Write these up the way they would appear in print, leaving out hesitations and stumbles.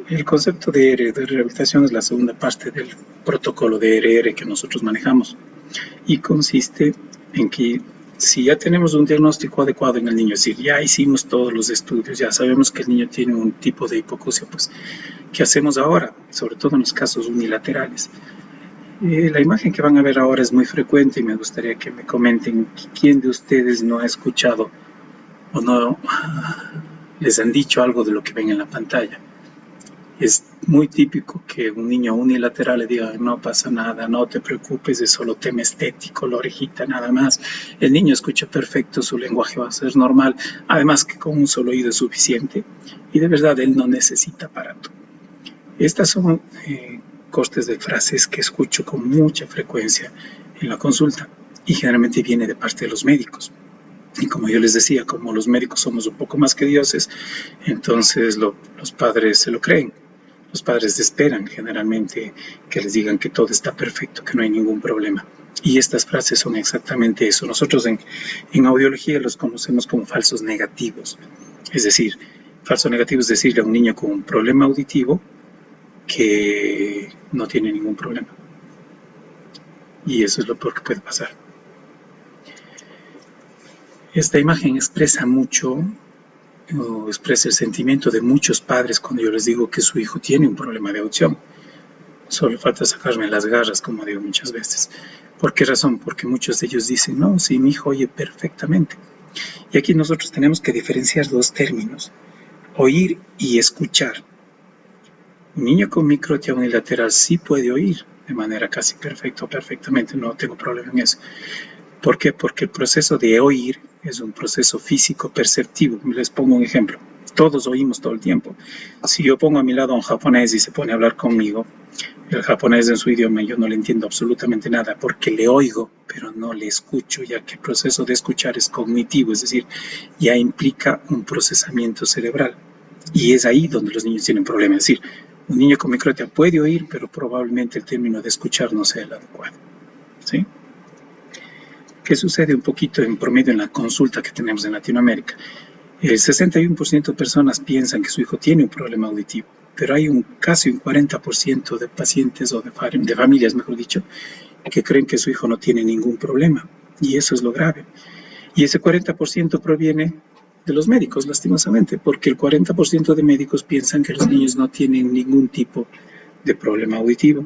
El concepto de rehabilitación es la segunda parte del protocolo de ERR que nosotros manejamos y consiste en que si ya tenemos un diagnóstico adecuado en el niño, es decir, ya hicimos todos los estudios, ya sabemos que el niño tiene un tipo de hipoacusia, pues, ¿qué hacemos ahora? Sobre todo en los casos unilaterales. La imagen que van a ver ahora es muy frecuente y me gustaría que me comenten quién de ustedes no ha escuchado o no les han dicho algo de lo que ven en la pantalla. Es muy típico que un niño unilateral le diga, no pasa nada, no te preocupes, es solo tema estético, la orejita nada más. El niño escucha perfecto, su lenguaje va a ser normal, además que con un solo oído es suficiente y de verdad él no necesita aparato. Estas son cortes de frases que escucho con mucha frecuencia en la consulta y generalmente viene de parte de los médicos. Y como yo les decía, como los médicos somos un poco más que dioses, entonces los padres se lo creen. Los padres esperan generalmente que les digan que todo está perfecto, que no hay ningún problema. Y estas frases son exactamente eso. Nosotros en audiología los conocemos como falsos negativos. Es decir, falso negativo es decirle a un niño con un problema auditivo que no tiene ningún problema. Y eso es lo peor que puede pasar. Esta imagen expresa mucho, o expresa el sentimiento de muchos padres cuando yo les digo que su hijo tiene un problema de audición. Solo falta sacarme las garras, como digo muchas veces. ¿Por qué razón? Porque muchos de ellos dicen, no, sí, mi hijo oye perfectamente. Y aquí nosotros tenemos que diferenciar dos términos, oír y escuchar. Un niño con microtia unilateral sí puede oír de manera casi perfecta o perfectamente, no tengo problema en eso. ¿Por qué? Porque el proceso de oír es un proceso físico perceptivo. Les pongo un ejemplo. Todos oímos todo el tiempo. Si yo pongo a mi lado a un japonés y se pone a hablar conmigo, el japonés en su idioma yo no le entiendo absolutamente nada porque le oigo, pero no le escucho, ya que el proceso de escuchar es cognitivo, es decir, ya implica un procesamiento cerebral. Y es ahí donde los niños tienen problemas. Es decir, un niño con microtia puede oír, pero probablemente el término de escuchar no sea el adecuado. ¿Sí? ¿Qué sucede un poquito en promedio en la consulta que tenemos en Latinoamérica? El 61% de personas piensan que su hijo tiene un problema auditivo, pero hay casi un 40% de pacientes o de familias, mejor dicho, que creen que su hijo no tiene ningún problema, y eso es lo grave. Y ese 40% proviene de los médicos, lastimosamente, porque el 40% de médicos piensan que los niños no tienen ningún tipo de problema auditivo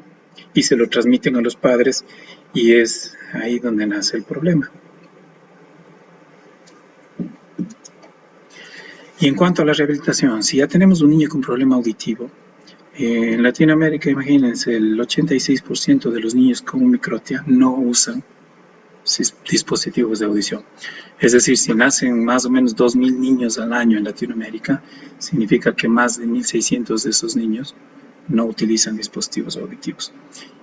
y se lo transmiten a los padres y es ahí donde nace el problema. Y en cuanto a la rehabilitación, si ya tenemos un niño con problema auditivo, en Latinoamérica, imagínense, el 86% de los niños con microtia no usan dispositivos de audición. Es decir, si nacen más o menos 2.000 niños al año en Latinoamérica, significa que más de 1.600 de esos niños no utilizan dispositivos auditivos.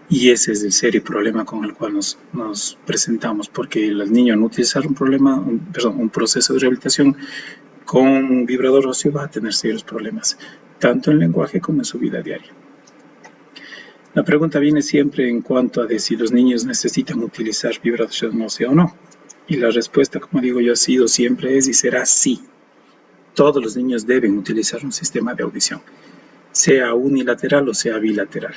Y ese es el serio problema con el cual nos presentamos, porque los niños no utilizar un proceso de rehabilitación con un vibrador óseo va a tener serios problemas, tanto en lenguaje como en su vida diaria. La pregunta viene siempre en cuanto a si los niños necesitan utilizar vibración ósea o no. Y la respuesta, como digo yo, ha sido siempre es y será sí. Todos los niños deben utilizar un sistema de audición, sea unilateral o sea bilateral.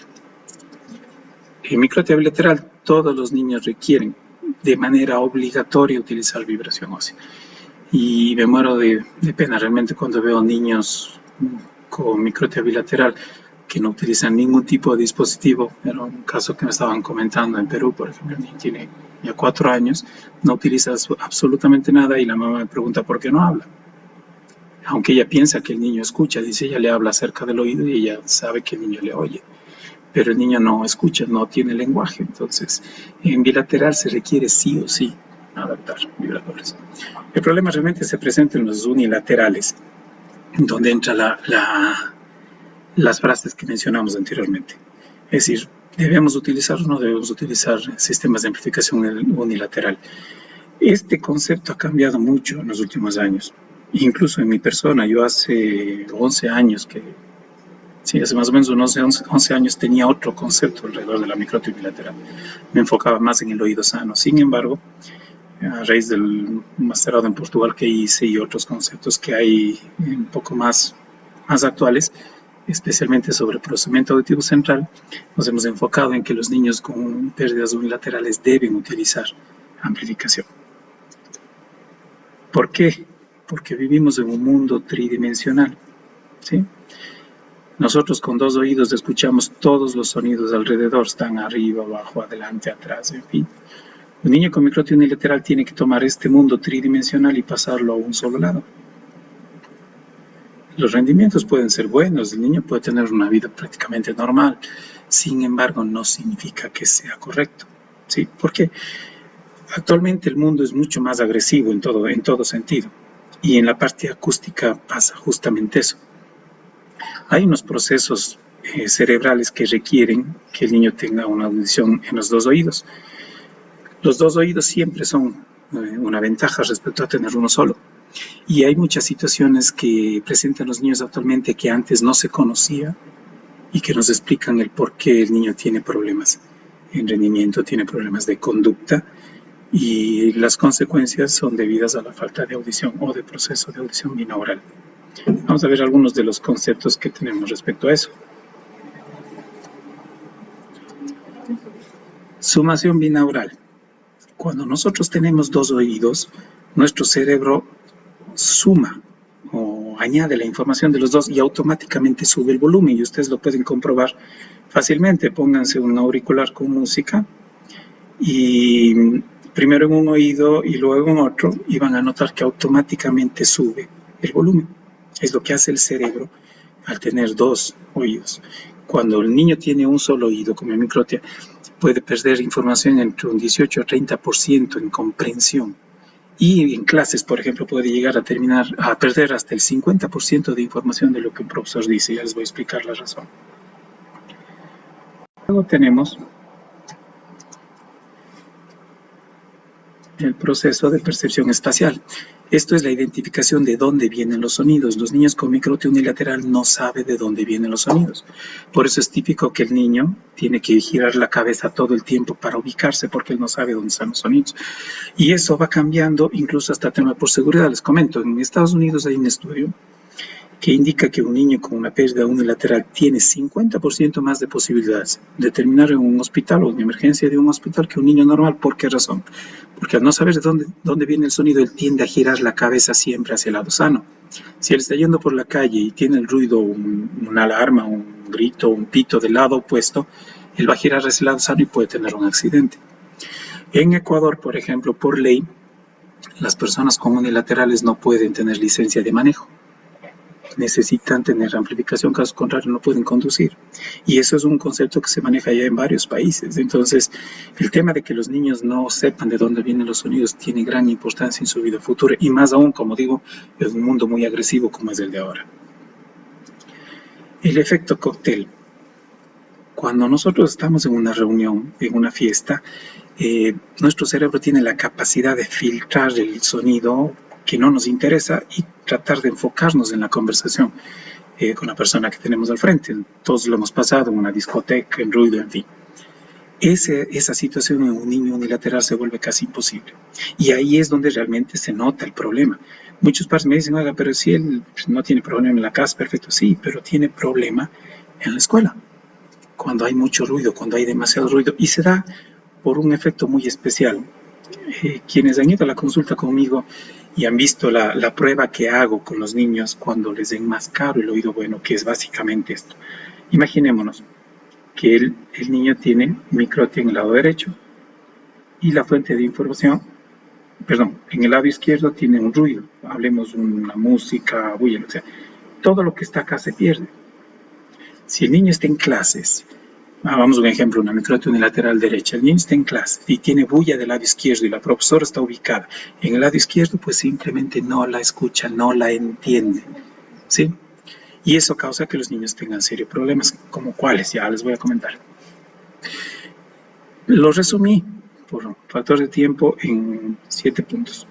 En microtia bilateral, todos los niños requieren de manera obligatoria utilizar vibración ósea. Y me muero de pena realmente cuando veo niños con microtia bilateral que no utilizan ningún tipo de dispositivo. Era un caso que me estaban comentando en Perú, por ejemplo, el niño tiene ya 4 años, no utiliza absolutamente nada y la mamá me pregunta por qué no habla. Aunque ella piensa que el niño escucha, dice, ella le habla cerca del oído y ella sabe que el niño le oye. Pero el niño no escucha, no tiene lenguaje. Entonces, en bilateral se requiere sí o sí adaptar vibradores. El problema realmente se presenta en los unilaterales, donde entra las frases que mencionamos anteriormente. Es decir, ¿debemos utilizar o no debemos utilizar sistemas de amplificación unilateral? Este concepto ha cambiado mucho en los últimos años. Incluso en mi persona, yo hace 11 años hace más o menos unos 11 años tenía otro concepto alrededor de la microtia bilateral. Me enfocaba más en el oído sano. Sin embargo, a raíz del masterado en Portugal que hice y otros conceptos que hay un poco más actuales, especialmente sobre procesamiento auditivo central, nos hemos enfocado en que los niños con pérdidas unilaterales deben utilizar amplificación. ¿Por qué? Porque vivimos en un mundo tridimensional, ¿sí? Nosotros con 2 oídos escuchamos todos los sonidos alrededor, están arriba, abajo, adelante, atrás, en fin. Un niño con microtia unilateral tiene que tomar este mundo tridimensional y pasarlo a un solo lado. Los rendimientos pueden ser buenos, el niño puede tener una vida prácticamente normal, sin embargo no significa que sea correcto, ¿sí? Porque actualmente el mundo es mucho más agresivo en todo sentido, y en la parte acústica pasa justamente eso. Hay unos procesos cerebrales que requieren que el niño tenga una audición en los 2 oídos. Los 2 oídos siempre son una ventaja respecto a tener uno solo. Y hay muchas situaciones que presentan los niños actualmente que antes no se conocía y que nos explican el por qué el niño tiene problemas en rendimiento, tiene problemas de conducta, y las consecuencias son debidas a la falta de audición o de proceso de audición binaural. Vamos a ver algunos de los conceptos que tenemos respecto a eso. Sumación binaural. Cuando nosotros tenemos 2 oídos, nuestro cerebro suma o añade la información de los 2 y automáticamente sube el volumen, y ustedes lo pueden comprobar fácilmente. Pónganse un auricular con música y primero en un oído y luego en otro, y van a notar que automáticamente sube el volumen. Es lo que hace el cerebro al tener 2 oídos. Cuando el niño tiene un solo oído, como microtia, puede perder información entre un 18 a 30% en comprensión. Y en clases, por ejemplo, puede llegar a perder hasta el 50% de información de lo que un profesor dice. Ya les voy a explicar la razón. Luego tenemos el proceso de percepción espacial. Esto es la identificación de dónde vienen los sonidos. Los niños con microtia unilateral no saben de dónde vienen los sonidos. Por eso es típico que el niño tiene que girar la cabeza todo el tiempo para ubicarse, porque él no sabe dónde están los sonidos. Y eso va cambiando, incluso hasta tema por seguridad. Les comento, en Estados Unidos hay un estudio que indica que un niño con una pérdida unilateral tiene 50% más de posibilidades de terminar en un hospital o en emergencia de un hospital que un niño normal. ¿Por qué razón? Porque al no saber de dónde viene el sonido, él tiende a girar la cabeza siempre hacia el lado sano. Si él está yendo por la calle y tiene el ruido, una alarma, un grito, un pito del lado opuesto, él va a girar hacia el lado sano y puede tener un accidente. En Ecuador, por ejemplo, por ley, las personas con unilaterales no pueden tener licencia de manejo. Necesitan tener amplificación, caso contrario no pueden conducir. Y eso es un concepto que se maneja ya en varios países. Entonces, el tema de que los niños no sepan de dónde vienen los sonidos tiene gran importancia en su vida futura, y más aún, como digo, en un mundo muy agresivo como es el de ahora. El efecto cóctel. Cuando nosotros estamos en una reunión, en una fiesta, nuestro cerebro tiene la capacidad de filtrar el sonido que no nos interesa y tratar de enfocarnos en la conversación con la persona que tenemos al frente. Todos lo hemos pasado en una discoteca, en ruido, en fin. Esa situación en un niño unilateral se vuelve casi imposible. Y ahí es donde realmente se nota el problema. Muchos padres me dicen, oiga, pero si él no tiene problema en la casa, perfecto, sí, pero tiene problema en la escuela. Cuando hay mucho ruido, cuando hay demasiado ruido, y se da por un efecto muy especial. Quienes han ido a la consulta conmigo y han visto la prueba que hago con los niños cuando les enmascaro el oído bueno, que es básicamente esto. Imaginémonos que el niño tiene microtia en el lado derecho y la fuente de información, en el lado izquierdo tiene un ruido, hablemos una música, bulla, o sea, todo lo que está acá se pierde. Si el niño está en clases, vamos a un ejemplo, una microtia unilateral derecha, el niño está en clase y tiene bulla del lado izquierdo y la profesora está ubicada en el lado izquierdo, pues simplemente no la escucha, no la entiende, ¿sí? Y eso causa que los niños tengan serios problemas, como cuáles, ya les voy a comentar. Lo resumí por factor de tiempo en 7 puntos.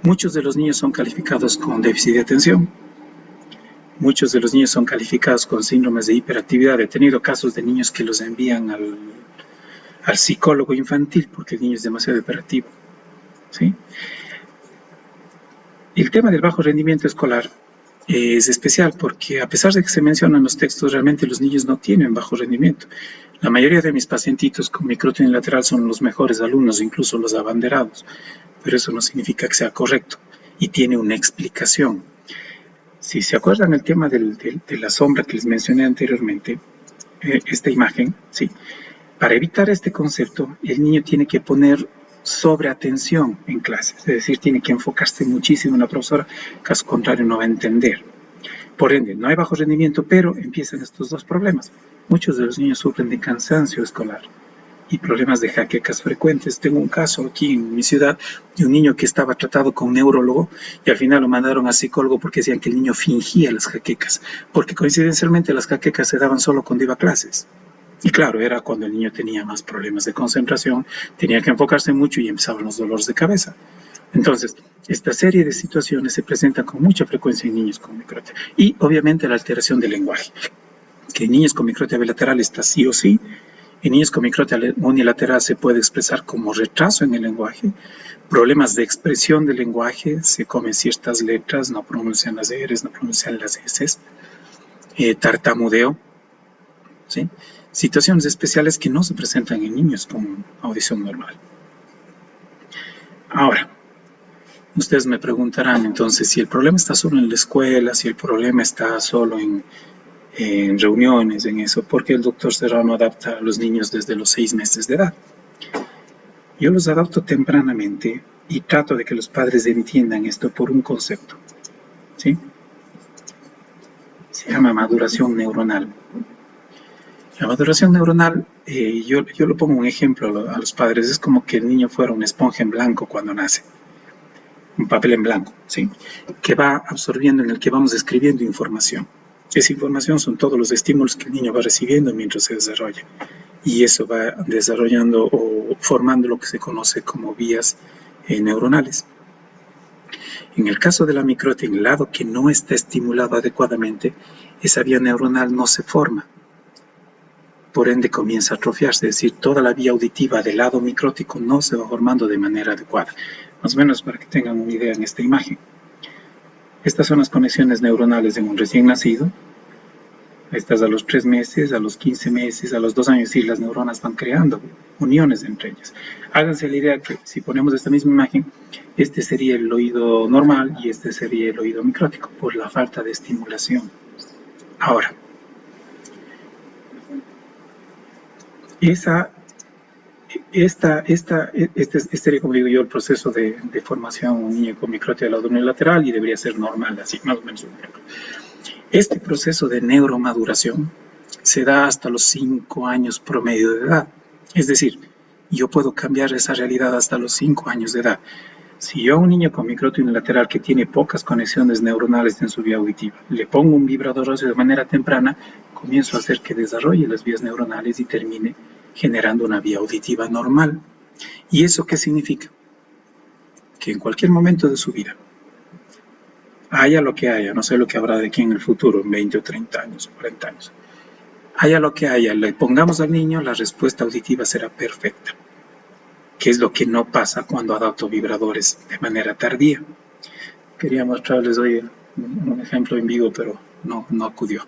Muchos de los niños son calificados con déficit de atención. Muchos de los niños son calificados con síndromes de hiperactividad. He tenido casos de niños que los envían al psicólogo infantil porque el niño es demasiado hiperactivo, ¿sí? El tema del bajo rendimiento escolar es especial porque a pesar de que se menciona en los textos, realmente los niños no tienen bajo rendimiento. La mayoría de mis pacientitos con microtia unilateral son los mejores alumnos, incluso los abanderados, pero eso no significa que sea correcto y tiene una explicación. Si se acuerdan el tema de la sombra que les mencioné anteriormente, esta imagen, sí, para evitar este concepto, el niño tiene que poner sobreatención en clase, es decir, tiene que enfocarse muchísimo en la profesora, caso contrario no va a entender. Por ende, no hay bajo rendimiento, pero empiezan estos dos problemas. Muchos de los niños sufren de cansancio escolar y problemas de jaquecas frecuentes. Tengo un caso aquí en mi ciudad de un niño que estaba tratado con un neurólogo y al final lo mandaron a psicólogo porque decían que el niño fingía las jaquecas, porque coincidencialmente las jaquecas se daban solo cuando iba a clases. Y claro, era cuando el niño tenía más problemas de concentración, tenía que enfocarse mucho y empezaban los dolores de cabeza. Entonces, esta serie de situaciones se presentan con mucha frecuencia en niños con microtia. Y obviamente la alteración del lenguaje, que en niños con microtia bilateral está sí o sí. En niños con microtia unilateral se puede expresar como retraso en el lenguaje, problemas de expresión del lenguaje, se comen ciertas letras, no pronuncian las R's, no pronuncian las S's, tartamudeo, ¿sí? Situaciones especiales que no se presentan en niños con audición normal. Ahora, ustedes me preguntarán entonces si el problema está solo en la escuela, si el problema está solo en reuniones, en eso, ¿por qué el doctor Serrano adapta a los niños desde los 6 meses de edad? Yo los adapto tempranamente y trato de que los padres entiendan esto por un concepto, ¿sí? Se llama maduración neuronal. La maduración neuronal, yo lo pongo un ejemplo a los padres, es como que el niño fuera una esponja en blanco cuando nace, un papel en blanco, ¿sí? Que va absorbiendo, en el que vamos escribiendo información. Esa información son todos los estímulos que el niño va recibiendo mientras se desarrolla. Y eso va desarrollando o formando lo que se conoce como vías neuronales. En el caso de la microtia, en el lado que no está estimulado adecuadamente, esa vía neuronal no se forma. Por ende comienza a atrofiarse, es decir, toda la vía auditiva del lado micrótico no se va formando de manera adecuada. Más o menos para que tengan una idea en esta imagen. Estas son las conexiones neuronales de un recién nacido. Estas a los 3 meses, a los 15 meses, a los 2 años, y las neuronas van creando uniones entre ellas. Háganse la idea que si ponemos esta misma imagen, este sería el oído normal y este sería el oído micrótico, por la falta de estimulación. Ahora, este sería, como digo yo, el proceso de formación de un niño con microtia del lado unilateral y debería ser normal, así más o menos. Este proceso de neuromaduración se da hasta los 5 años promedio de edad. Es decir, yo puedo cambiar esa realidad hasta los 5 años de edad. Si yo a un niño con microtia unilateral que tiene pocas conexiones neuronales en su vía auditiva, le pongo un vibrador óseo de manera temprana, comienzo a hacer que desarrolle las vías neuronales y termine generando una vía auditiva normal. ¿Y eso qué significa? Que en cualquier momento de su vida, haya lo que haya, no sé lo que habrá de aquí en el futuro, en 20 o 30 años o 40 años, haya lo que haya, le pongamos al niño, la respuesta auditiva será perfecta, que es lo que no pasa cuando adapto vibradores de manera tardía. Quería mostrarles hoy un ejemplo en vivo, pero no acudió.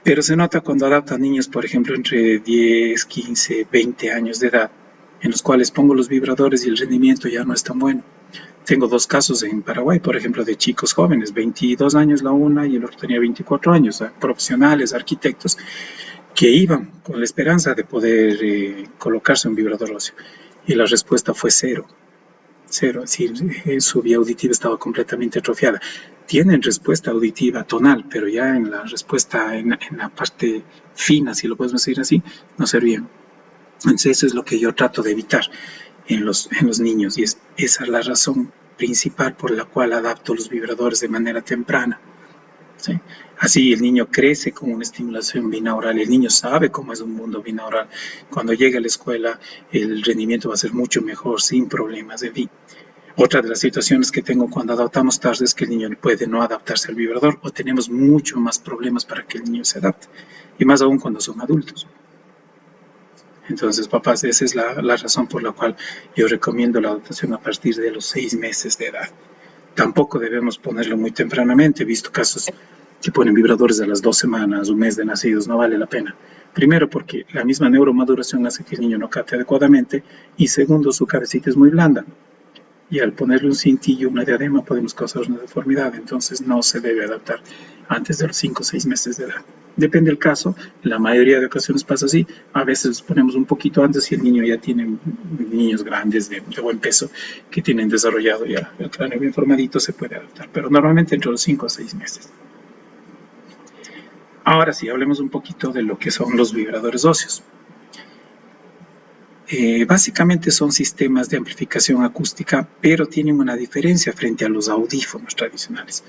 Pero se nota cuando adapto a niños, por ejemplo, entre 10, 15, 20 años de edad, en los cuales pongo los vibradores y el rendimiento ya no es tan bueno. Tengo 2 casos en Paraguay, por ejemplo, de chicos jóvenes, 22 años la una y el otro tenía 24 años, profesionales, arquitectos, que iban con la esperanza de poder colocarse un vibrador óseo. Y la respuesta fue cero, es decir, su vía auditiva estaba completamente atrofiada. Tienen respuesta auditiva tonal, pero ya en la respuesta, en la parte fina, si lo podemos decir así, no servían. Entonces eso es lo que yo trato de evitar en los niños, y esa es la razón principal por la cual adapto los vibradores de manera temprana, ¿sí? Así el niño crece con una estimulación binaural, el niño sabe cómo es un mundo binaural. Cuando llegue a la escuela el rendimiento va a ser mucho mejor, sin problemas, en fin. Otra de las situaciones que tengo cuando adaptamos tarde es que el niño puede no adaptarse al vibrador, o tenemos mucho más problemas para que el niño se adapte, y más aún cuando son adultos. Entonces, papás, esa es la razón por la cual yo recomiendo la adaptación a partir de los 6 meses de edad. Tampoco debemos ponerlo muy tempranamente. He visto casos que ponen vibradores a las 2 semanas, un mes de nacidos, no vale la pena. Primero, porque la misma neuromaduración hace que el niño no capte adecuadamente, y segundo, su cabecita es muy blanda. Y al ponerle un cintillo, una diadema, podemos causar una deformidad. Entonces no se debe adaptar antes de los 5 o 6 meses de edad. Depende del caso, la mayoría de ocasiones pasa así. A veces los ponemos un poquito antes y el niño ya tiene, niños grandes de buen peso que tienen desarrollado ya el cráneo bien formadito, se puede adaptar. Pero normalmente entre los 5 o 6 meses. Ahora sí, hablemos un poquito de lo que son los vibradores óseos. Básicamente son sistemas de amplificación acústica, pero tienen una diferencia frente a los audífonos tradicionales.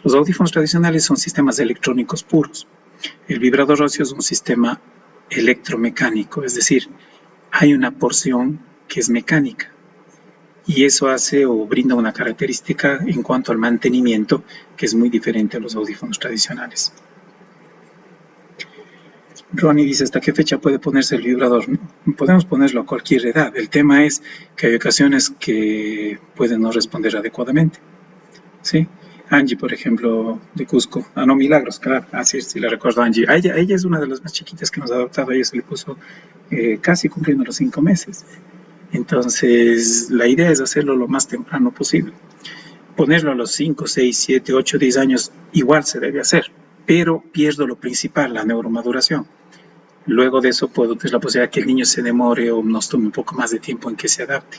Los audífonos tradicionales son sistemas electrónicos puros. El vibrador óseo es un sistema electromecánico, es decir, hay una porción que es mecánica, y eso hace o brinda una característica en cuanto al mantenimiento que es muy diferente a los audífonos tradicionales. Ronnie dice, ¿hasta qué fecha puede ponerse el vibrador? Podemos ponerlo a cualquier edad. El tema es que hay ocasiones que pueden no responder adecuadamente. ¿Sí? Angie, por ejemplo, de Cusco. Ah, no, Milagros, claro. Ah, sí, sí, la recuerdo a Angie. Ella es una de las más chiquitas que nos ha adoptado. A ella se le puso casi cumpliendo los 5 meses. Entonces, la idea es hacerlo lo más temprano posible. Ponerlo a los 5, 6, 7, 8, 10 años igual se debe hacer, pero pierdo lo principal, la neuromaduración. Luego de eso puedo tener la posibilidad de que el niño se demore o nos tome un poco más de tiempo en que se adapte.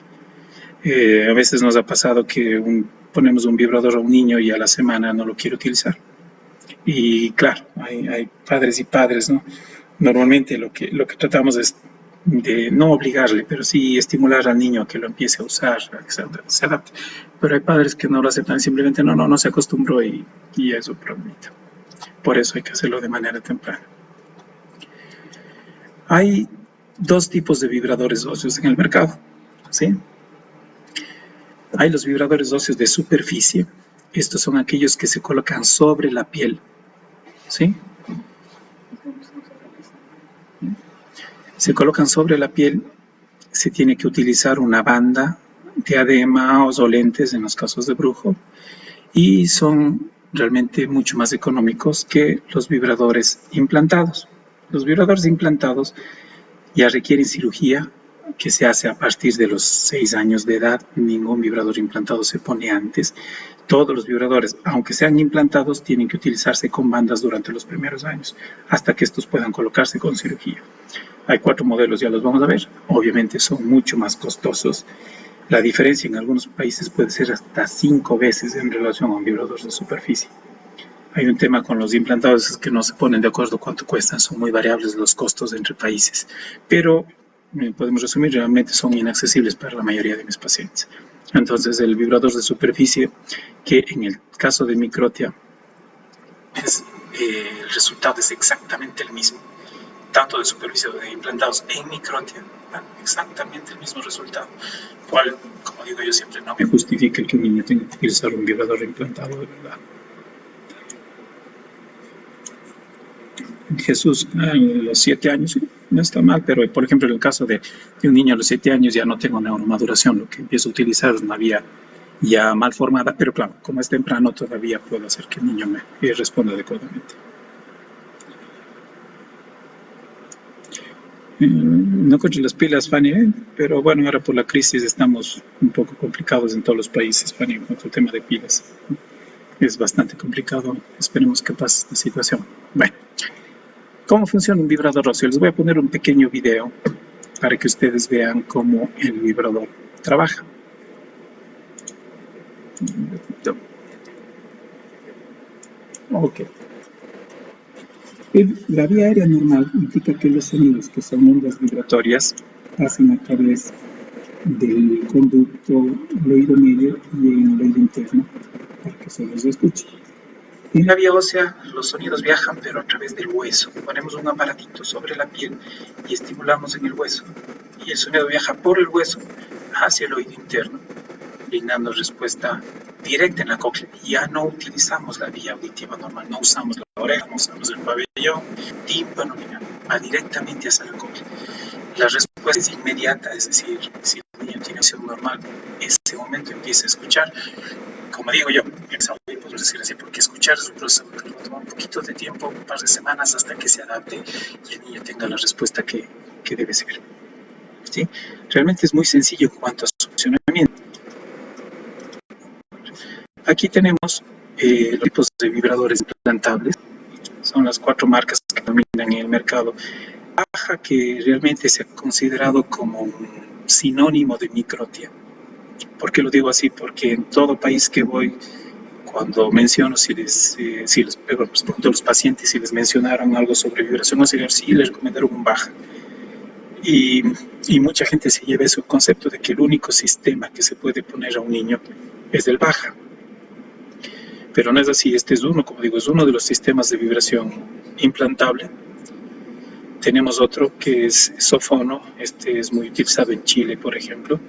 A veces nos ha pasado que ponemos un vibrador a un niño y a la semana no lo quiere utilizar. Y claro, hay padres y padres, ¿no? Normalmente lo que tratamos es de no obligarle, pero sí estimular al niño a que lo empiece a usar, a que se adapte. Pero hay padres que no lo aceptan, simplemente no se acostumbró y es un problemita. Por eso hay que hacerlo de manera temprana. Hay dos tipos de vibradores óseos en el mercado, ¿sí? Hay los vibradores óseos de superficie. Estos son aquellos que se colocan sobre la piel, ¿sí? Se colocan sobre la piel, se tiene que utilizar una banda, diadema o lentes en los casos de brujo, y son realmente mucho más económicos que los vibradores implantados. Los vibradores implantados ya requieren cirugía que se hace a partir de los 6 años de edad. Ningún vibrador implantado se pone antes. Todos los vibradores, aunque sean implantados, tienen que utilizarse con bandas durante los primeros años, hasta que estos puedan colocarse con cirugía. Hay 4 modelos, ya los vamos a ver. Obviamente son mucho más costosos. La diferencia en algunos países puede ser hasta 5 veces en relación a un vibrador de superficie. Hay un tema con los implantados, es que no se ponen de acuerdo cuánto cuestan, son muy variables los costos entre países, pero podemos resumir, realmente son inaccesibles para la mayoría de mis pacientes. Entonces el vibrador de superficie, que en el caso de microtia, el resultado es exactamente el mismo, tanto de superficie de implantados en microtia, exactamente el mismo resultado, cual, como digo yo siempre, no me justifica que un niño tenga que utilizar un vibrador implantado de verdad. Jesús, a los 7 años, no está mal, pero por ejemplo en el caso de un niño a los 7 años ya no tengo neuromaduración, lo que empiezo a utilizar es una vía ya mal formada, pero claro, como es temprano todavía puedo hacer que el niño me responda adecuadamente. No encuentro las pilas, Fanny, pero bueno, ahora por la crisis estamos un poco complicados en todos los países, Fanny, con el tema de pilas. Es bastante complicado, esperemos que pase esta situación. Bueno. ¿Cómo funciona un vibrador óseo? Les voy a poner un pequeño video para que ustedes vean cómo el vibrador trabaja. Ok. La vía aérea normal implica que los sonidos, que son ondas vibratorias, pasan a través del conducto, el oído medio y el oído interno para que se los escuche. En la vía ósea los sonidos viajan pero a través del hueso. Ponemos un aparatito sobre la piel y estimulamos en el hueso. Y el sonido viaja por el hueso hacia el oído interno, brindando respuesta directa en la cóclea. Ya no utilizamos la vía auditiva normal, no usamos la oreja, no usamos el pabellón, tímpano, va directamente hacia la cóclea. La respuesta es inmediata, es decir, si el niño tiene audición normal, en ese momento empieza a escuchar como digo yo, podemos decir así, porque escuchar es un proceso que toma un poquito de tiempo, un par de semanas hasta que se adapte y el niño tenga la respuesta que debe ser. ¿Sí? Realmente es muy sencillo en cuanto a su funcionamiento. Aquí tenemos los tipos de vibradores implantables. Son las 4 marcas que dominan en el mercado. Baja, que realmente se ha considerado como un sinónimo de microtia. ¿Por qué lo digo así? Porque en todo país que voy, cuando menciono, si les pregunto a los pacientes si les mencionaron algo sobre vibración auxiliar, sí les recomendaron un baja. Y mucha gente se lleva ese concepto de que el único sistema que se puede poner a un niño es el baja. Pero no es así. Este es uno, como digo, es uno de los sistemas de vibración implantable. Tenemos otro que es Sofono. Este es muy utilizado en Chile, por ejemplo.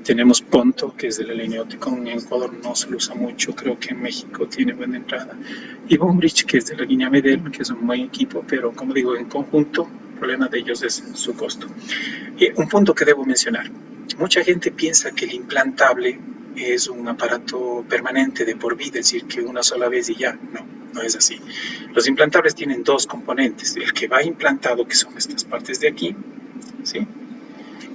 Tenemos Ponto, que es de la línea Oticon. En Ecuador no se lo usa mucho, creo que en México tiene buena entrada. Y Bonbridge, que es de la línea Medel, que es un buen equipo, pero como digo, en conjunto, el problema de ellos es su costo. Y un punto que debo mencionar. Mucha gente piensa que el implantable es un aparato permanente de por vida, es decir, que una sola vez y ya. No es así. Los implantables tienen 2 componentes. El que va implantado, que son estas partes de aquí, ¿sí?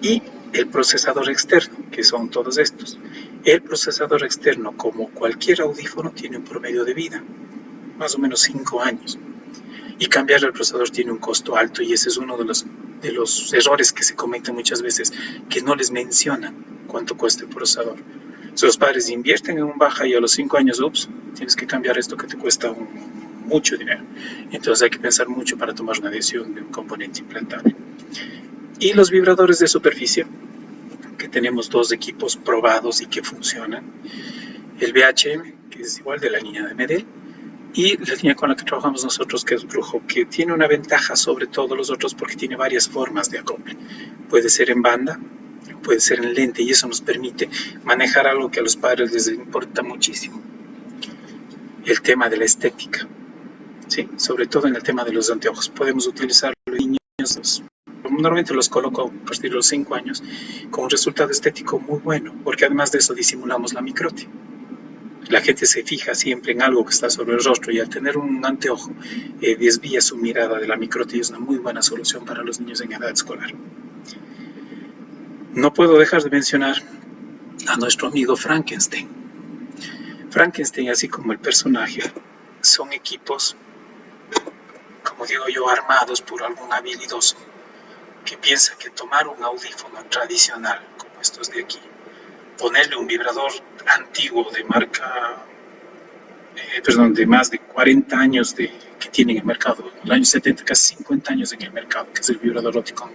Y el procesador externo, que son todos estos. El procesador externo, como cualquier audífono, tiene un promedio de vida, más o menos 5 años. Y cambiar el procesador tiene un costo alto, y ese es uno de los errores que se cometen muchas veces, que no les mencionan cuánto cuesta el procesador. Si los padres invierten en un baja y a los 5 años, ups, tienes que cambiar esto que te cuesta mucho dinero. Entonces hay que pensar mucho para tomar una decisión de un componente implantable. Y los vibradores de superficie, que tenemos 2 equipos probados y que funcionan. El BHM, que es igual de la línea de Medel, y la línea con la que trabajamos nosotros, que es Brujo, que tiene una ventaja sobre todos los otros porque tiene varias formas de acople. Puede ser en banda, puede ser en lente, y eso nos permite manejar algo que a los padres les importa muchísimo: el tema de la estética, ¿sí? Sobre todo en el tema de los anteojos. Podemos utilizarlo en niños, normalmente los coloco a partir de los 5 años, con un resultado estético muy bueno, porque además de eso disimulamos la microtia. La gente se fija siempre en algo que está sobre el rostro, y al tener un anteojo desvía su mirada de la microtia, y es una muy buena solución para los niños en edad escolar. No puedo dejar de mencionar a nuestro amigo Frankenstein. Frankenstein, así como el personaje, son equipos, como digo yo, armados por algún habilidoso que piensa que tomar un audífono tradicional, como estos de aquí, ponerle un vibrador antiguo de marca, de más de 40 años que tiene en el mercado, en el año 70, casi 50 años en el mercado, que es el vibrador Oticon,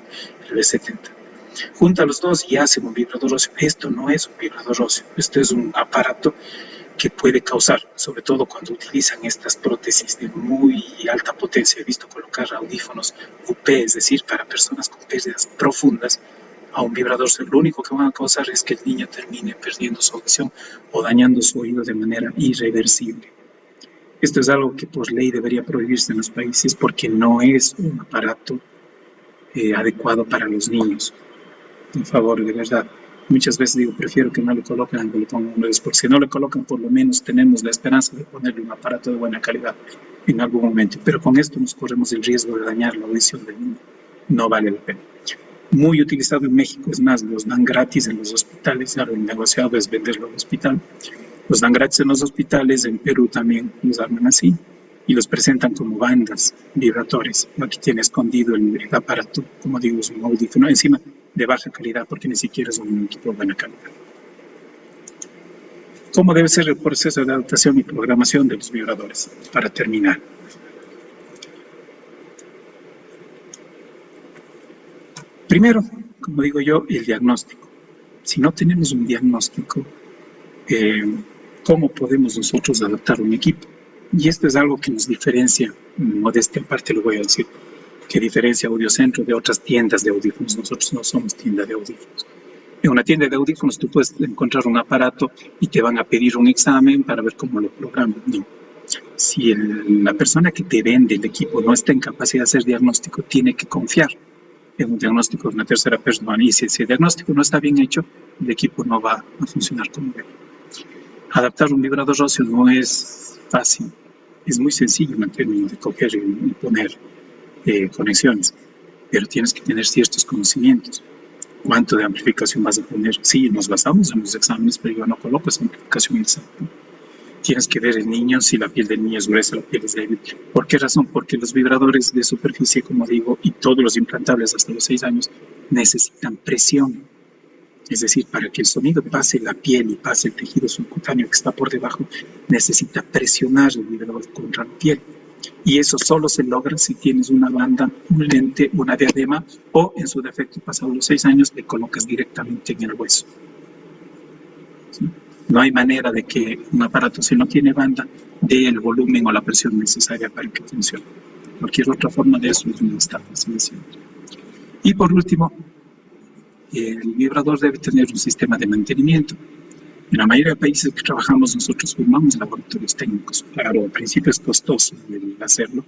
el B70. Junta los dos y hace un vibrador óseo. Esto no es un vibrador óseo, esto es un aparato que puede causar, sobre todo cuando utilizan estas prótesis de muy alta potencia. He visto colocar audífonos UP, es decir, para personas con pérdidas profundas, a un vibrador. Lo único que van a causar es que el niño termine perdiendo su audición o dañando su oído de manera irreversible. Esto es algo que por ley debería prohibirse en los países, porque no es un aparato adecuado para los niños. Por favor, de verdad. Muchas veces digo, prefiero que no le coloquen aunque le pongan un, porque si no le colocan, por lo menos tenemos la esperanza de ponerle un aparato de buena calidad en algún momento. Pero con esto nos corremos el riesgo de dañar la audición del niño. No vale la pena. Muy utilizado en México, es más, los dan gratis en los hospitales. Claro, el negociado es venderlo al hospital. Los dan gratis en los hospitales, en Perú también los arman así, y los presentan como bandas vibratorias. Aquí tiene escondido el aparato, como digo, es un audífono encima de baja calidad, porque ni siquiera es un equipo de buena calidad. ¿Cómo debe ser el proceso de adaptación y programación de los vibradores? Para terminar, primero, como digo yo, el diagnóstico. Si no tenemos un diagnóstico, ¿cómo podemos nosotros adaptar un equipo? Y esto es algo que nos diferencia, modestia aparte lo voy a decir, que diferencia Audiocentro de otras tiendas de audífonos. Nosotros no somos tienda de audífonos. En una tienda de audífonos tú puedes encontrar un aparato y te van a pedir un examen para ver cómo lo programan. No. Si la persona que te vende el equipo no está en capacidad de hacer diagnóstico, tiene que confiar en un diagnóstico de una tercera persona. Y si ese diagnóstico no está bien hecho, el equipo no va a funcionar como debe. Adaptar un vibrador óseo no es fácil, es muy sencillo en términos de coger y poner conexiones, pero tienes que tener ciertos conocimientos. ¿Cuánto de amplificación vas a poner? Sí, nos basamos en los exámenes, pero yo no coloco esa amplificación exacta. Tienes que ver el niño, si la piel del niño es gruesa, la piel es débil. ¿Por qué razón? Porque los vibradores de superficie, como digo, y todos los implantables hasta los 6 años, necesitan presión. Es decir, para que el sonido pase la piel y pase el tejido subcutáneo que está por debajo, necesita presionar el vibrador contra la piel. Y eso solo se logra si tienes una banda, un lente, una diadema, o en su defecto, pasados los 6 años, le colocas directamente en el hueso. ¿Sí? No hay manera de que un aparato, si no tiene banda, dé el volumen o la presión necesaria para que funcione. Cualquier otra forma de eso es un estado de silencio. Y por último, el vibrador debe tener un sistema de mantenimiento. En la mayoría de países que trabajamos, nosotros formamos laboratorios técnicos. Claro, al principio es costoso el hacerlo,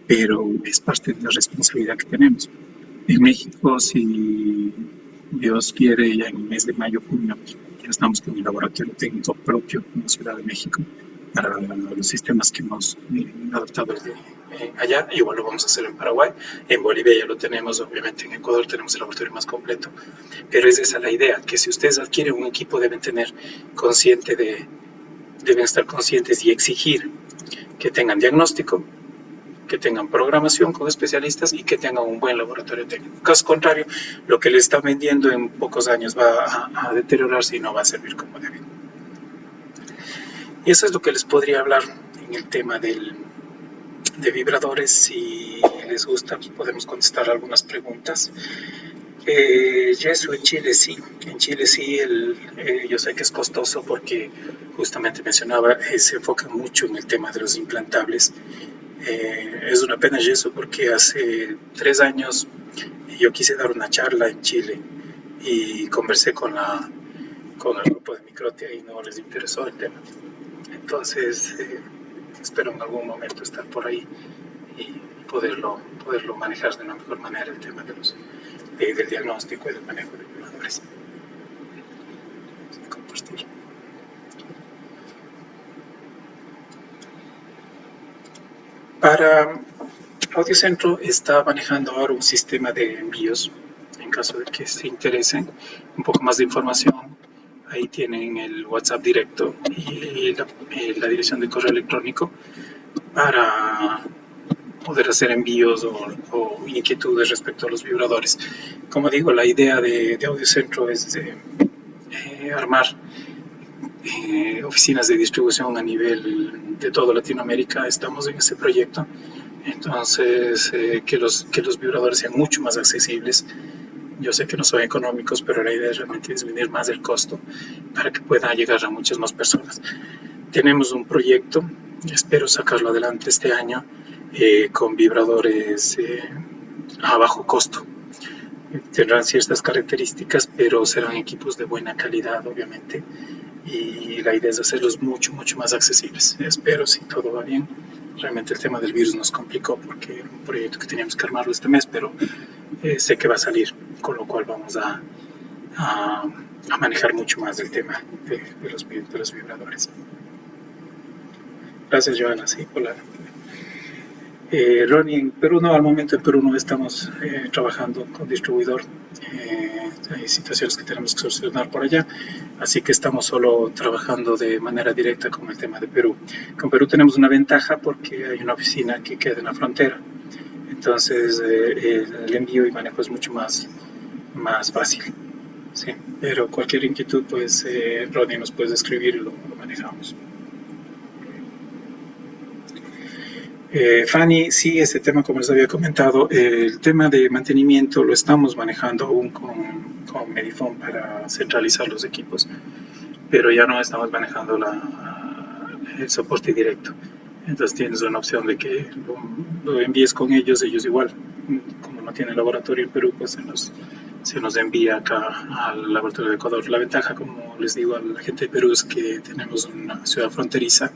pero es parte de la responsabilidad que tenemos. En México, si Dios quiere, ya en el mes de mayo, junio, ya estamos con un laboratorio técnico propio en la Ciudad de México para los sistemas que hemos adoptado desde allá. Igual lo vamos a hacer en Paraguay, en Bolivia ya lo tenemos, obviamente en Ecuador tenemos el laboratorio más completo, pero es esa la idea, que si ustedes adquieren un equipo deben estar conscientes y exigir que tengan diagnóstico, que tengan programación con especialistas y que tengan un buen laboratorio técnico. Caso contrario, lo que les están vendiendo en pocos años va a deteriorarse y no va a servir como debe. Y eso es lo que les podría hablar en el tema de vibradores. Si les gusta, pues podemos contestar algunas preguntas. Yeso, en Chile sí. En Chile sí, yo sé que es costoso porque justamente mencionaba, se enfoca mucho en el tema de los implantables. Es una pena eso porque hace 3 años yo quise dar una charla en Chile y conversé con el grupo de Microtia y no les interesó el tema. Entonces, espero en algún momento estar por ahí y poderlo manejar de una mejor manera el tema del diagnóstico y del manejo de vibradores. Compartir. Para Audiocentro está manejando ahora un sistema de envíos, en caso de que se interesen un poco más de información. Ahí tienen el WhatsApp directo y la dirección de correo electrónico para poder hacer envíos o inquietudes respecto a los vibradores. Como digo, la idea de Audiocentro es armar oficinas de distribución a nivel de toda Latinoamérica. Estamos en ese proyecto. Entonces, que los vibradores sean mucho más accesibles. Yo sé que no son económicos, pero la idea es realmente disminuir más el costo para que puedan llegar a muchas más personas. Tenemos un proyecto, espero sacarlo adelante este año, con vibradores a bajo costo. Tendrán ciertas características, pero serán equipos de buena calidad, obviamente, y la idea es hacerlos mucho más accesibles. Espero, si todo va bien. Realmente el tema del virus nos complicó porque era un proyecto que teníamos que armarlo este mes, pero sé que va a salir, con lo cual vamos a manejar mucho más el tema de los vibradores. Gracias, Joana, sí, hola. Ronnie, en Perú no, al momento en Perú no estamos trabajando con distribuidor. Hay situaciones que tenemos que solucionar por allá, así que estamos solo trabajando de manera directa con el tema de Perú. Con Perú tenemos una ventaja porque hay una oficina que queda en la frontera, entonces el envío y manejo es mucho más fácil. Sí, pero cualquier inquietud, pues Ronnie nos puedes escribir y lo manejamos. Fanny, sí, este tema, como les había comentado, el tema de mantenimiento lo estamos manejando aún con Medifone para centralizar los equipos, pero ya no estamos manejando el soporte directo. Entonces tienes una opción de que lo envíes con ellos igual, como no tienen laboratorio en Perú, pues se nos envía acá al laboratorio de Ecuador. La ventaja, como les digo a la gente de Perú, es que tenemos una ciudad fronteriza.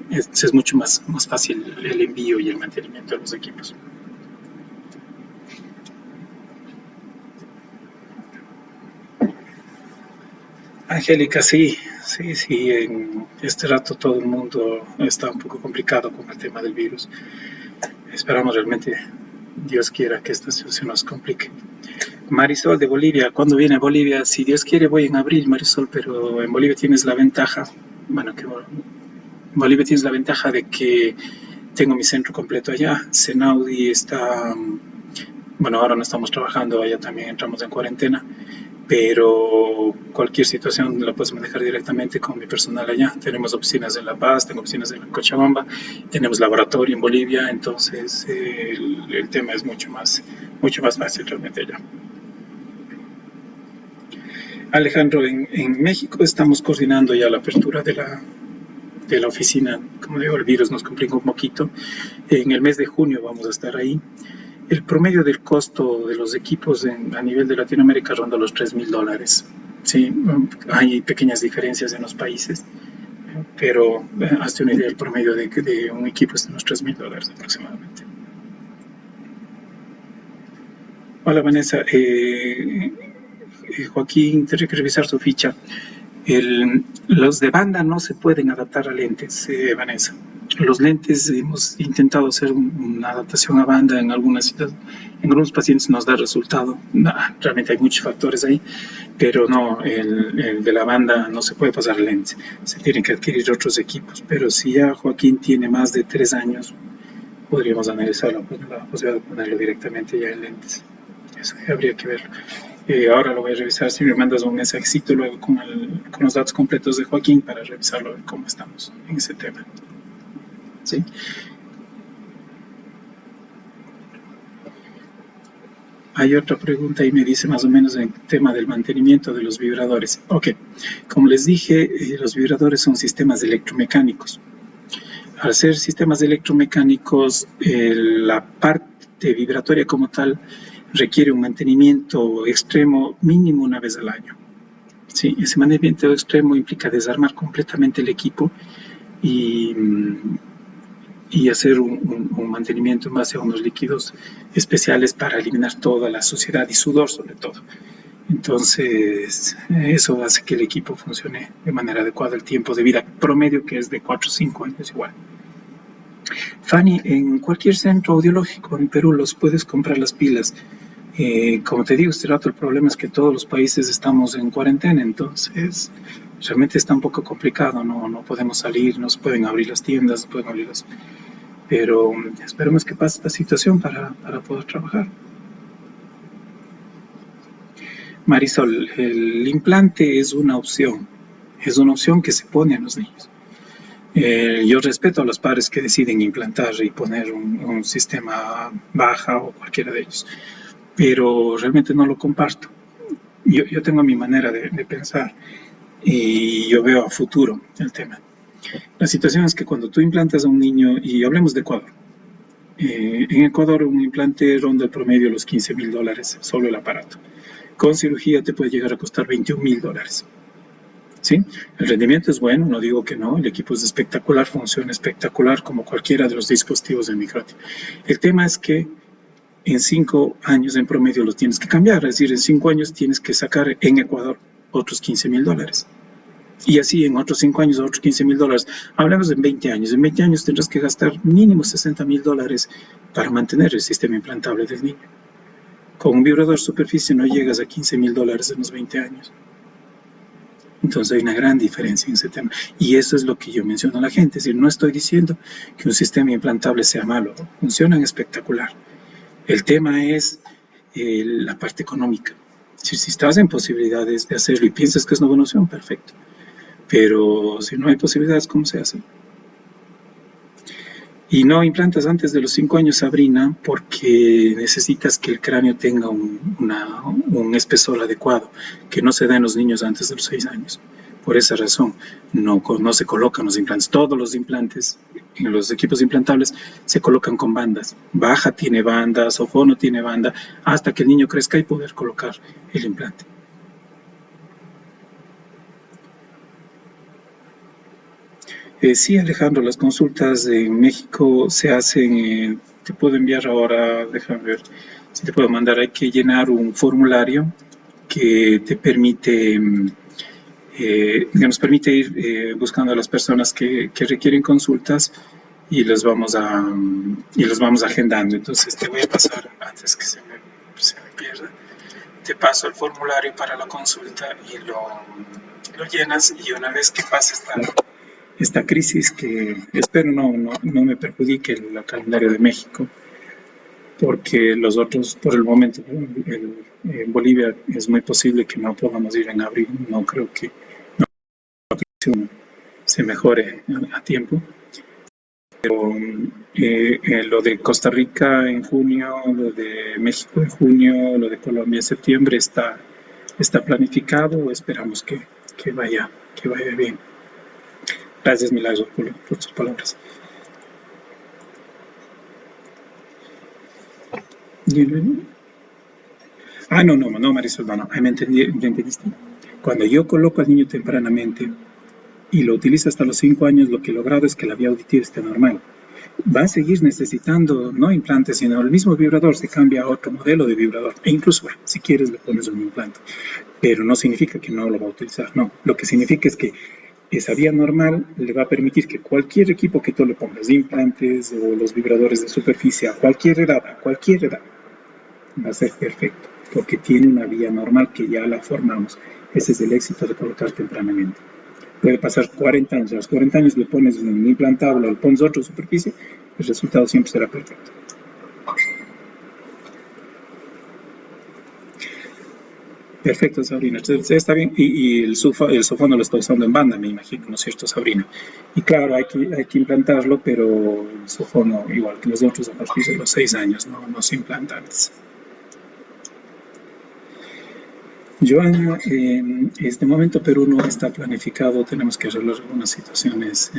Es mucho más fácil el envío y el mantenimiento de los equipos. Angélica, sí, Sí, sí, en este rato todo el mundo está un poco complicado con el tema del virus. Esperamos realmente, Dios quiera, que esta situación nos complique. Marisol de Bolivia, ¿cuándo viene a Bolivia? Si Dios quiere voy en abril, Marisol, pero en Bolivia tienes la ventaja, bueno, que en Bolivia tienes la ventaja de que tengo mi centro completo allá. Senaudi está, bueno, ahora no estamos trabajando, allá también entramos en cuarentena, pero cualquier situación la puedes manejar directamente con mi personal allá. Tenemos oficinas en La Paz, tengo oficinas en Cochabamba, tenemos laboratorio en Bolivia, entonces el tema es mucho más fácil realmente allá. Alejandro, en México estamos coordinando ya la apertura de la oficina. Como digo, el virus nos complica un poquito. En el mes de junio vamos a estar ahí. El promedio del costo de los equipos a nivel de Latinoamérica ronda los $3,000. Sí, hay pequeñas diferencias en los países, pero hazte una idea, el promedio de un equipo está en los $3,000 aproximadamente. Hola Vanessa, Joaquín, tendré que revisar su ficha. Los de banda no se pueden adaptar a lentes, Vanessa. Los lentes hemos intentado hacer una adaptación a banda en algunos pacientes nos da resultado. No, realmente hay muchos factores ahí, pero no, el de la banda no se puede pasar a lentes. Se tienen que adquirir otros equipos. Pero si ya Joaquín tiene más de 3 años, podríamos analizar la posibilidad de ponerlo directamente ya en lentes. Eso habría que verlo. Ahora lo voy a revisar. Si me mandas un mensajito luego con los datos completos de Joaquín para revisarlo, ver cómo estamos en ese tema. ¿Sí? Hay otra pregunta y me dice más o menos en el tema del mantenimiento de los vibradores. Ok, como les dije, los vibradores son sistemas electromecánicos. Al ser sistemas electromecánicos, la parte vibratoria como tal requiere un mantenimiento extremo mínimo una vez al año. Sí, ese mantenimiento extremo implica desarmar completamente el equipo y hacer un mantenimiento en base a unos líquidos especiales para eliminar toda la suciedad y sudor sobre todo. Entonces, eso hace que el equipo funcione de manera adecuada. El tiempo de vida promedio, que es de 4 o 5 años igual. Fanny, en cualquier centro audiológico en Perú los puedes comprar las pilas. Como te digo, este rato el problema es que todos los países estamos en cuarentena, entonces realmente está un poco complicado, no podemos salir, no se pueden abrir las tiendas, no pueden abrir pero esperemos que pase esta situación para poder trabajar. Marisol, el implante es una opción que se pone a los niños. Yo respeto a los padres que deciden implantar y poner un sistema baja o cualquiera de ellos, pero realmente no lo comparto. Yo tengo mi manera de pensar y yo veo a futuro el tema. La situación es que cuando tú implantas a un niño, y hablemos de Ecuador, en Ecuador un implante ronda el promedio de los $15,000, solo el aparato. Con cirugía te puede llegar a costar $21,000. ¿Sí? El rendimiento es bueno, no digo que no, el equipo es espectacular, funciona espectacular como cualquiera de los dispositivos de Microtia. El tema es que en 5 años en promedio los tienes que cambiar, es decir, en 5 años tienes que sacar en Ecuador otros $15,000. Y así en otros 5 años, otros $15,000. Hablamos en 20 años. En 20 años tendrás que gastar mínimo $60,000 para mantener el sistema implantable del niño. Con un vibrador superficie no llegas a $15,000 en los 20 años. Entonces hay una gran diferencia en ese tema. Y eso es lo que yo menciono a la gente. Es decir, no estoy diciendo que un sistema implantable sea malo. Funcionan espectacular. El tema es la parte económica. Si estás en posibilidades de hacerlo y piensas que es una buena opción, perfecto. Pero si no hay posibilidades, ¿cómo se hace? Y no implantas antes de los 5 años, Sabrina, porque necesitas que el cráneo tenga un espesor adecuado, que no se da en los niños antes de los 6 años. Por esa razón, no se colocan los implantes. Todos los implantes, en los equipos implantables, se colocan con bandas. Baja tiene banda, sofono tiene banda, hasta que el niño crezca y poder colocar el implante. Sí, Alejandro, las consultas en México se hacen, te puedo enviar ahora, déjame ver si te puedo mandar, hay que llenar un formulario que te permite que nos permite ir buscando a las personas que requieren consultas y los vamos agendando. Entonces te voy a pasar, antes que se me pierda, te paso el formulario para la consulta y lo llenas, y una vez que pase esta crisis, que espero no me perjudique el calendario de México, porque los otros, por el momento, en Bolivia es muy posible que no podamos ir en abril, no creo que se mejore a tiempo. Pero lo de Costa Rica en junio, lo de México en junio, lo de Colombia en septiembre está planificado. Esperamos que vaya bien. Gracias, Milagro, por tus palabras. No, Marisol, no, me entendiste. Cuando yo coloco al niño tempranamente y lo utilizo hasta los 5 años, lo que he logrado es que la vía auditiva esté normal. Va a seguir necesitando no implantes, sino el mismo vibrador, se cambia a otro modelo de vibrador, e incluso, si quieres, le pones un implante, pero no significa que no lo va a utilizar, no. Lo que significa es que esa vía normal le va a permitir que cualquier equipo que tú le pongas, implantes o los vibradores de superficie, a cualquier edad, va a ser perfecto, porque tiene una vía normal que ya la formamos. Ese es el éxito de colocar tempranamente. Puede pasar 40 años, a los 40 años le pones un implantable, le pones otra superficie, el resultado siempre será perfecto. Perfecto, Sabrina. Entonces, está bien. Y el sofono lo está usando en banda, me imagino, ¿no es cierto, Sabrina? Y claro, hay que implantarlo, pero el sofono, igual que los otros, a partir de los 6 años, no se implanta antes. Joana, en este momento Perú no está planificado, tenemos que arreglar algunas situaciones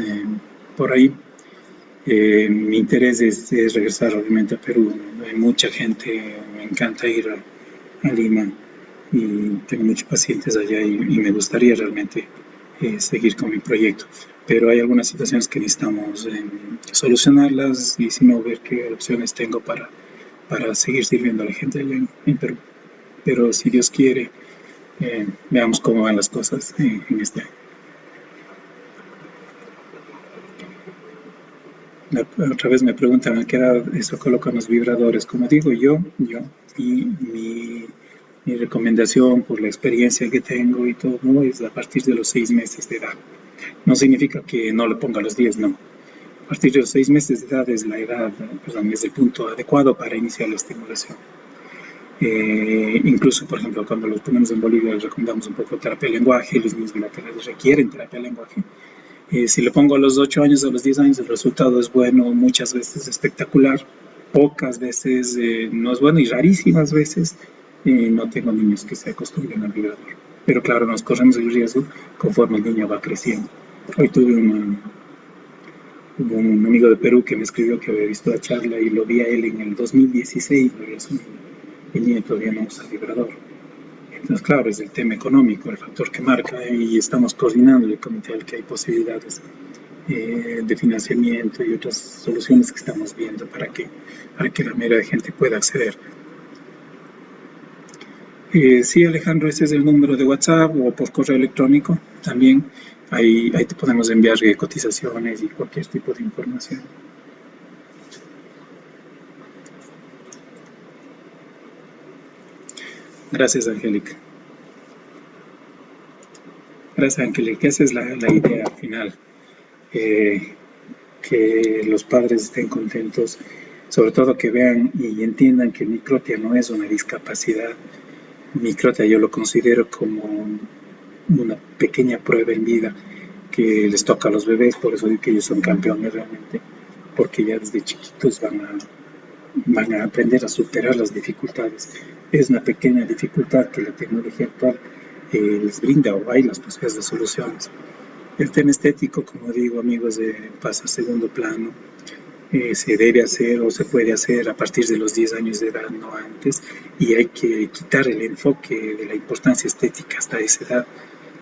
por ahí. Mi interés es regresar obviamente a Perú. Hay mucha gente, me encanta ir a Lima y tengo muchos pacientes allá y me gustaría realmente seguir con mi proyecto. Pero hay algunas situaciones que necesitamos solucionarlas y si no, ver qué opciones tengo para seguir sirviendo a la gente allá en Perú. Pero si Dios quiere, veamos cómo van las cosas en este año. Otra vez me preguntan a qué edad eso colocan los vibradores. Como digo yo y mi recomendación por la experiencia que tengo y todo es a partir de los 6 meses de edad. No significa que no le ponga a los 10, no. A partir de los 6 meses de edad es la edad, es el punto adecuado para iniciar la estimulación. Incluso, por ejemplo, cuando los ponemos en Bolivia, les recomendamos un poco terapia de lenguaje, los niños bilaterales requieren terapia de lenguaje. Si le pongo a los 8 años, a los 10 años, el resultado es bueno, muchas veces espectacular, pocas veces no es bueno y rarísimas veces no tengo niños que se acostumbren al vibrador. Pero claro, nos corremos el riesgo conforme el niño va creciendo. Hoy tuve un amigo de Perú que me escribió que había visto la charla y lo vi a él en el 2016, el niño todavía no usa el vibrador. Entonces, claro, es el tema económico, el factor que marca, y estamos coordinando el comité al que hay posibilidades de financiamiento y otras soluciones que estamos viendo para que la mayoría de gente pueda acceder. Sí, Alejandro, ese es el número de WhatsApp o por correo electrónico también. Ahí te podemos enviar cotizaciones y cualquier tipo de información. Gracias, Angélica. Gracias, Angélica. Esa es la idea final. Que los padres estén contentos, sobre todo que vean y entiendan que microtia no es una discapacidad. Microtia yo lo considero como una pequeña prueba en vida que les toca a los bebés, por eso digo que ellos son campeones realmente, porque ya desde chiquitos van a aprender a superar las dificultades. Es una pequeña dificultad que la tecnología actual les brinda o hay las posibilidades de soluciones. El tema estético, como digo, amigos, pasa a segundo plano. Se debe hacer o se puede hacer a partir de los 10 años de edad, no antes, y hay que quitar el enfoque de la importancia estética hasta esa edad.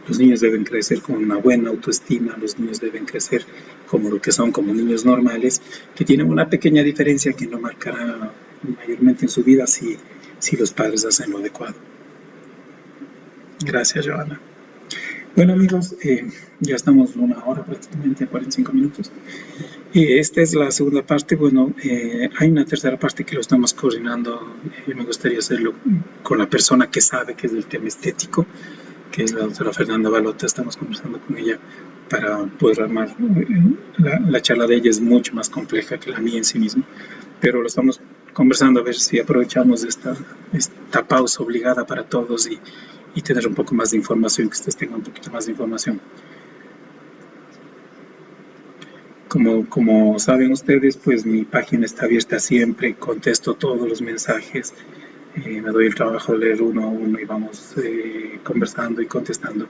Los niños deben crecer con una buena autoestima, los niños deben crecer como lo que son, como niños normales, que tienen una pequeña diferencia que no marcará mayormente en su vida si los padres hacen lo adecuado. Gracias, Joana. Bueno amigos, ya estamos una hora prácticamente, 45 minutos. Esta es la segunda parte. Bueno, hay una tercera parte que lo estamos coordinando. Me gustaría hacerlo con la persona que sabe que es del tema estético, que es la doctora Fernanda Balota. Estamos conversando con ella para poder armar. La charla de ella es mucho más compleja que la mía en sí misma, pero lo estamos conversando a ver si aprovechamos esta pausa obligada para todos y tener un poco más de información, que ustedes tengan un poquito más de información. Como saben ustedes, pues mi página está abierta siempre, contesto todos los mensajes, me doy el trabajo de leer uno a uno y vamos conversando y contestando.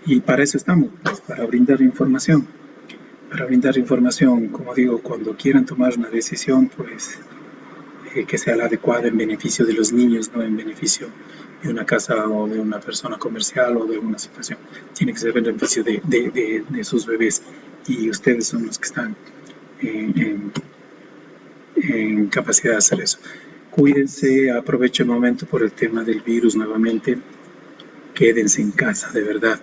Y para eso estamos, pues, para brindar información. Para brindar información, como digo, cuando quieran tomar una decisión, pues que sea la adecuada en beneficio de los niños, no en beneficio de una casa o de una persona comercial o de una situación. Tiene que ser en beneficio de sus bebés, y ustedes son los que están en capacidad de hacer eso. Cuídense, aprovecho el momento por el tema del virus nuevamente, quédense en casa, de verdad.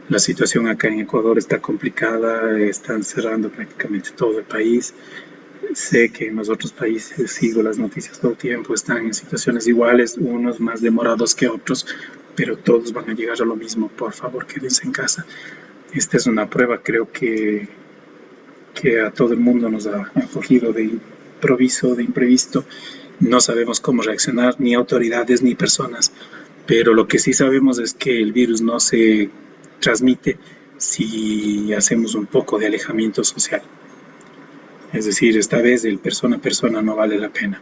La situación acá en Ecuador está complicada, están cerrando prácticamente todo el país. Sé que en los otros países, sigo las noticias todo el tiempo, están en situaciones iguales, unos más demorados que otros, pero todos van a llegar a lo mismo. Por favor, quédense en casa. Esta es una prueba, creo que a todo el mundo nos ha cogido de imprevisto. No sabemos cómo reaccionar, ni autoridades ni personas, pero lo que sí sabemos es que el virus no se transmite si hacemos un poco de alejamiento social. Es decir, esta vez el persona a persona no vale la pena.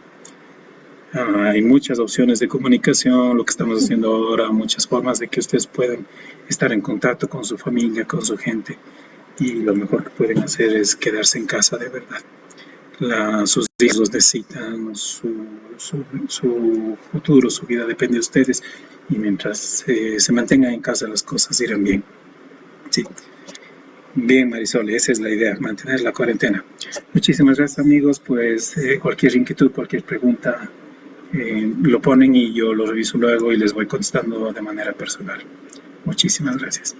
Hay muchas opciones de comunicación, lo que estamos haciendo ahora, muchas formas de que ustedes puedan estar en contacto con su familia, con su gente, y lo mejor que pueden hacer es quedarse en casa de verdad. Sus hijos necesitan su futuro, su vida depende de ustedes, y mientras se mantengan en casa las cosas irán bien. Sí. Bien, Marisol, esa es la idea, mantener la cuarentena. Muchísimas gracias, amigos. Pues cualquier inquietud, cualquier pregunta, lo ponen y yo lo reviso luego y les voy contestando de manera personal. Muchísimas gracias.